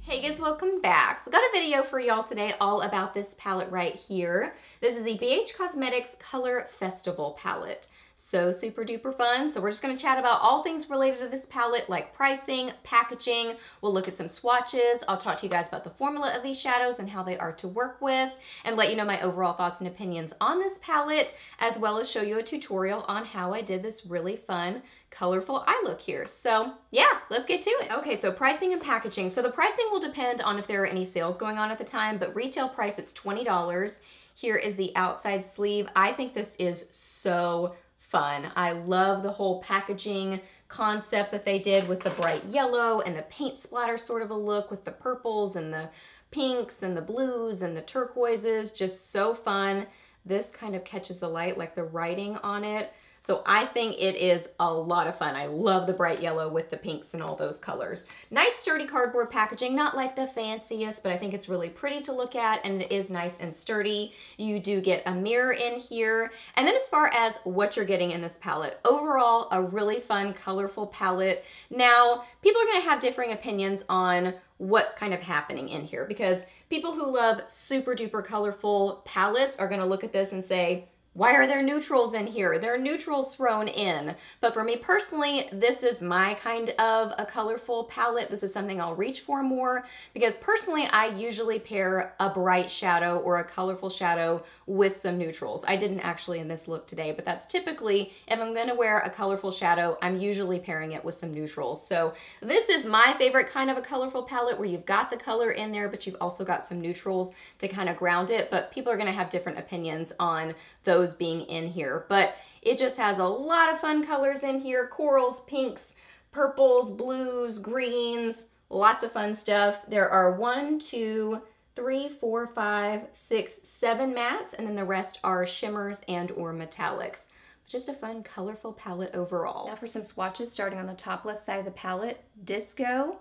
Hey guys, welcome back. So got a video for y'all today all about this palette right here. This is the BH Cosmetics Color Festival palette. So super duper fun. So we're just gonna chat about all things related to this palette, like pricing, packaging. We'll look at some swatches. I'll talk to you guys about the formula of these shadows and how they are to work with, and let you know my overall thoughts and opinions on this palette, as well as show you a tutorial on how I did this really fun colorful eye look here. So yeah, let's get to it. Okay, so pricing and packaging. So the pricing will depend on if there are any sales going on at the time, but retail price, it's $20. Here is the outside sleeve. I think this is so fun. I love the whole packaging concept that they did with the bright yellow and the paint splatter sort of a look with the purples and the pinks and the blues and the turquoises. Just so fun. This kind of catches the light, like the writing on it. So I think it is a lot of fun. I love the bright yellow with the pinks and all those colors. Nice sturdy cardboard packaging, not like the fanciest, but I think it's really pretty to look at, and it is nice and sturdy. You do get a mirror in here. And then as far as what you're getting in this palette, overall, a really fun, colorful palette. Now, people are gonna have differing opinions on what's kind of happening in here, because people who love super duper colorful palettes are gonna look at this and say, why are there neutrals in here? There are neutrals thrown in. But for me personally, this is my kind of a colorful palette. This is something I'll reach for more, because personally, I usually pair a bright shadow or a colorful shadow with some neutrals. I didn't actually in this look today, but that's typically, if I'm gonna wear a colorful shadow, I'm usually pairing it with some neutrals. So this is my favorite kind of a colorful palette, where you've got the color in there, but you've also got some neutrals to kind of ground it. But people are gonna have different opinions on those being in here, but it just has a lot of fun colors in here. Corals, pinks, purples, blues, greens, lots of fun stuff. There are 1, 2, 3, 4, 5, 6, 7 mattes, and then the rest are shimmers and or metallics. Just a fun, colorful palette overall. Now for some swatches, starting on the top left side of the palette: Disco,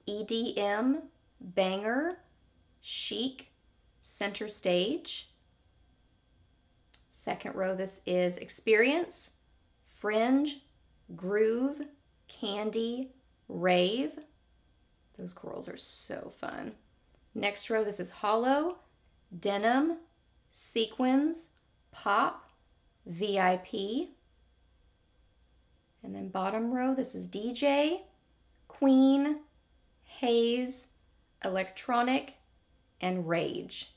EDM, Banger, Chic, Center Stage. Second row, this is Experience, Fringe, Groove, Candy, Rave. Those corals are so fun. Next row, this is Hollow, Denim, Sequins, Pop, VIP. And then bottom row, this is DJ, Queen, Haze, Electronic, and Rage.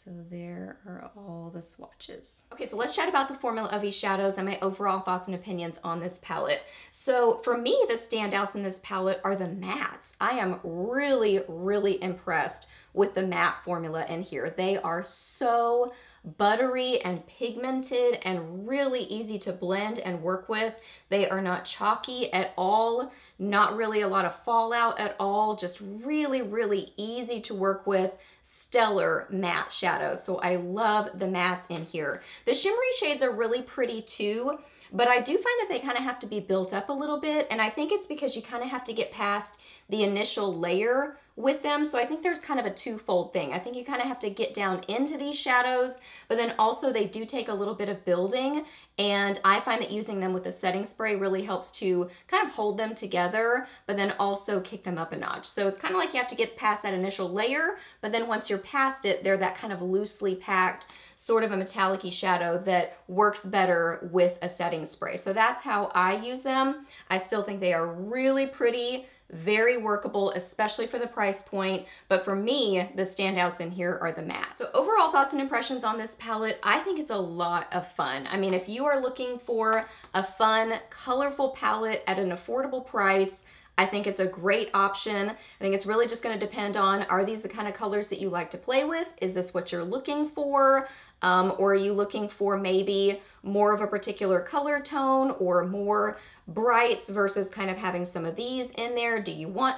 So there are all the swatches. Okay, so let's chat about the formula of these shadows and my overall thoughts and opinions on this palette. So for me, the standouts in this palette are the mattes. I am really, really impressed with the matte formula in here. They are so buttery and pigmented and really easy to blend and work with. They are not chalky at all, not really a lot of fallout at all, just really, really easy to work with. Stellar matte shadows. So I love the mattes in here. The shimmery shades are really pretty too, but I do find that they kind of have to be built up a little bit, and I think it's because you kind of have to get past the initial layer with them. So I think there's kind of a twofold thing. I think you kind of have to get down into these shadows, but then also they do take a little bit of building, and I find that using them with a setting spray really helps to kind of hold them together, but then also kick them up a notch. So it's kind of like you have to get past that initial layer, but then once you're past it, they're that kind of loosely packed, sort of a metallic-y shadow that works better with a setting spray. So that's how I use them. I still think they are really pretty, very workable, especially for the price point. But for me, the standouts in here are the mattes. So overall thoughts and impressions on this palette, I think it's a lot of fun. I mean, if you are looking for a fun, colorful palette at an affordable price, I think it's a great option. I think it's really just gonna depend on, are these the kind of colors that you like to play with? Is this what you're looking for? Or are you looking for maybe more of a particular color tone or more brights versus kind of having some of these in there? Do you want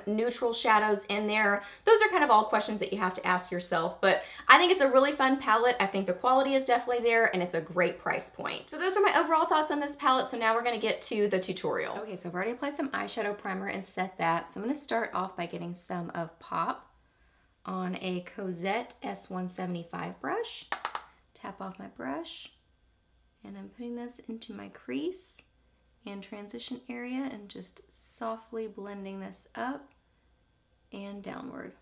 neutral shadows in there? Those are kind of all questions that you have to ask yourself, but I think it's a really fun palette. I think the quality is definitely there, and it's a great price point. So those are my overall thoughts on this palette. So now we're gonna get to the tutorial. Okay, so I've already applied some eyeshadow primer and set that. So I'm gonna start off by getting some of Pop on a Cozette S175 brush. Tap off my brush, and I'm putting this into my crease and transition area and just softly blending this up and downward.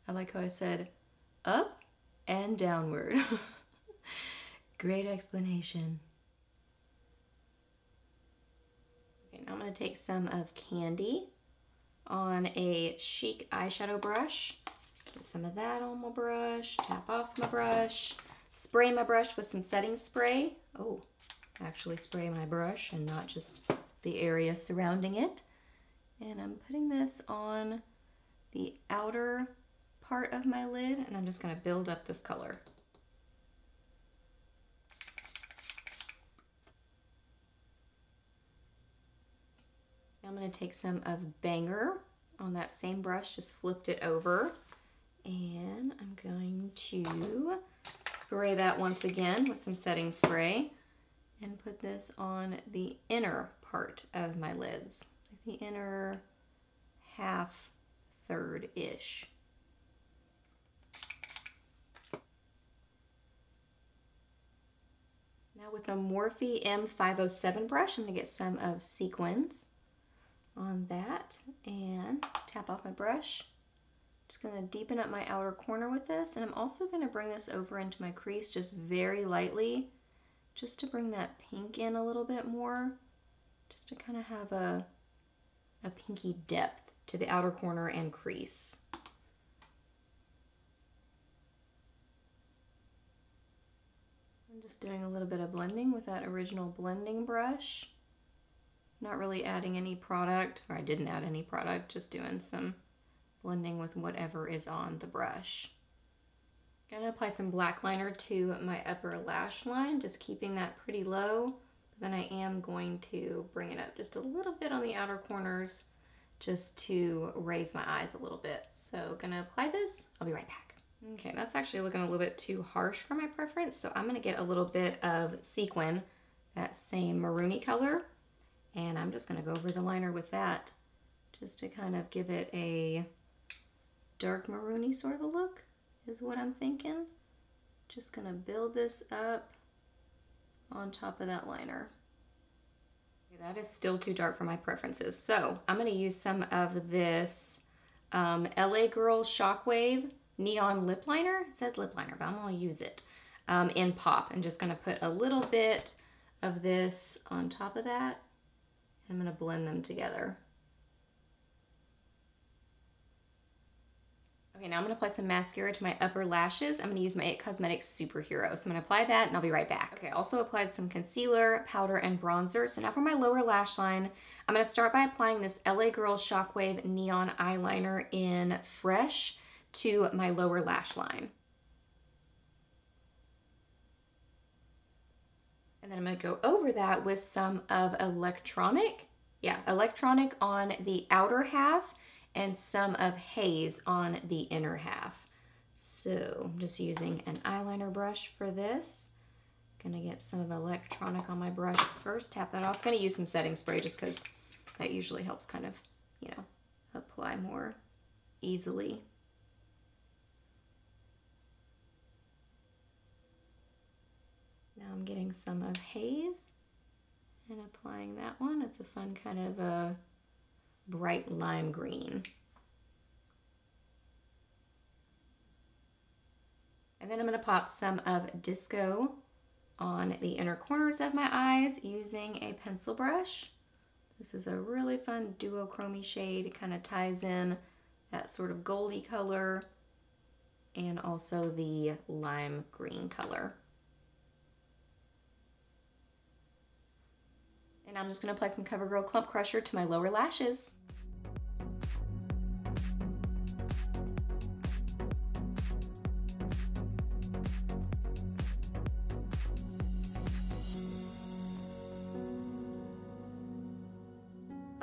I like how I said up and downward. Great explanation. Okay, now I'm going to take some of Candy on a Chique eyeshadow brush. Get some of that on my brush, tap off my brush, spray my brush with some setting spray. Oh, actually spray my brush and not just the area surrounding it. And I'm putting this on the outer part of my lid, and I'm just going to build up this color. Now I'm going to take some of Banger on that same brush, just flipped it over, and I'm going to spray that once again with some setting spray and put this on the inner part of my lids, like the inner half, third-ish. Now with a Morphe M507 brush, I'm going to get some of Sequins on that and tap off my brush. Just going to deepen up my outer corner with this, and I'm also going to bring this over into my crease just very lightly, just to bring that pink in a little bit more, just to kind of have a pinky depth to the outer corner and crease. I'm just doing a little bit of blending with that original blending brush. Not really adding any product, or I didn't add any product, just doing some blending with whatever is on the brush. I'm gonna apply some black liner to my upper lash line, just keeping that pretty low. But then I am going to bring it up just a little bit on the outer corners, just to raise my eyes a little bit. So gonna apply this, I'll be right back. Okay, that's actually looking a little bit too harsh for my preference, so I'm gonna get a little bit of Sequin, that same maroony color, and I'm just gonna go over the liner with that, just to kind of give it a dark maroony sort of a look, is what I'm thinking. Just gonna build this up on top of that liner. Okay, that is still too dark for my preferences, so I'm gonna use some of this LA Girl Shockwave Neon Lip Liner. It says lip liner, but I'm gonna use it in Pop. I'm just gonna put a little bit of this on top of that. I'm gonna blend them together. Okay, now I'm gonna apply some mascara to my upper lashes. I'm gonna use my IT Cosmetics Superhero. So I'm gonna apply that and I'll be right back. Okay, also applied some concealer, powder, and bronzer. So now for my lower lash line, I'm gonna start by applying this LA Girl Shockwave Neon Eyeliner in Fresh to my lower lash line. And then I'm gonna go over that with some of Electronic on the outer half and some of Haze on the inner half. So I'm just using an eyeliner brush for this. Gonna get some of Electronic on my brush first, tap that off. Gonna use some setting spray just because that usually helps kind of, you know, apply more easily. Now I'm getting some of Haze and applying that one. It's a fun kind of a bright lime green. And then I'm going to pop some of Disco on the inner corners of my eyes using a pencil brush. This is a really fun duochrome shade. It kind of ties in that sort of goldy color and also the lime green color. And I'm just going to apply some CoverGirl Clump Crusher to my lower lashes.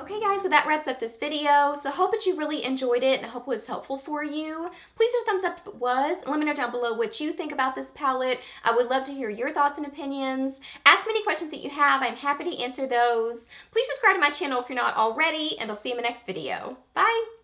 Okay guys, so that wraps up this video. So I hope that you really enjoyed it and I hope it was helpful for you. Please do a thumbs up if it was, and let me know down below what you think about this palette. I would love to hear your thoughts and opinions. Ask me any questions that you have. I'm happy to answer those. Please subscribe to my channel if you're not already, and I'll see you in the next video. Bye!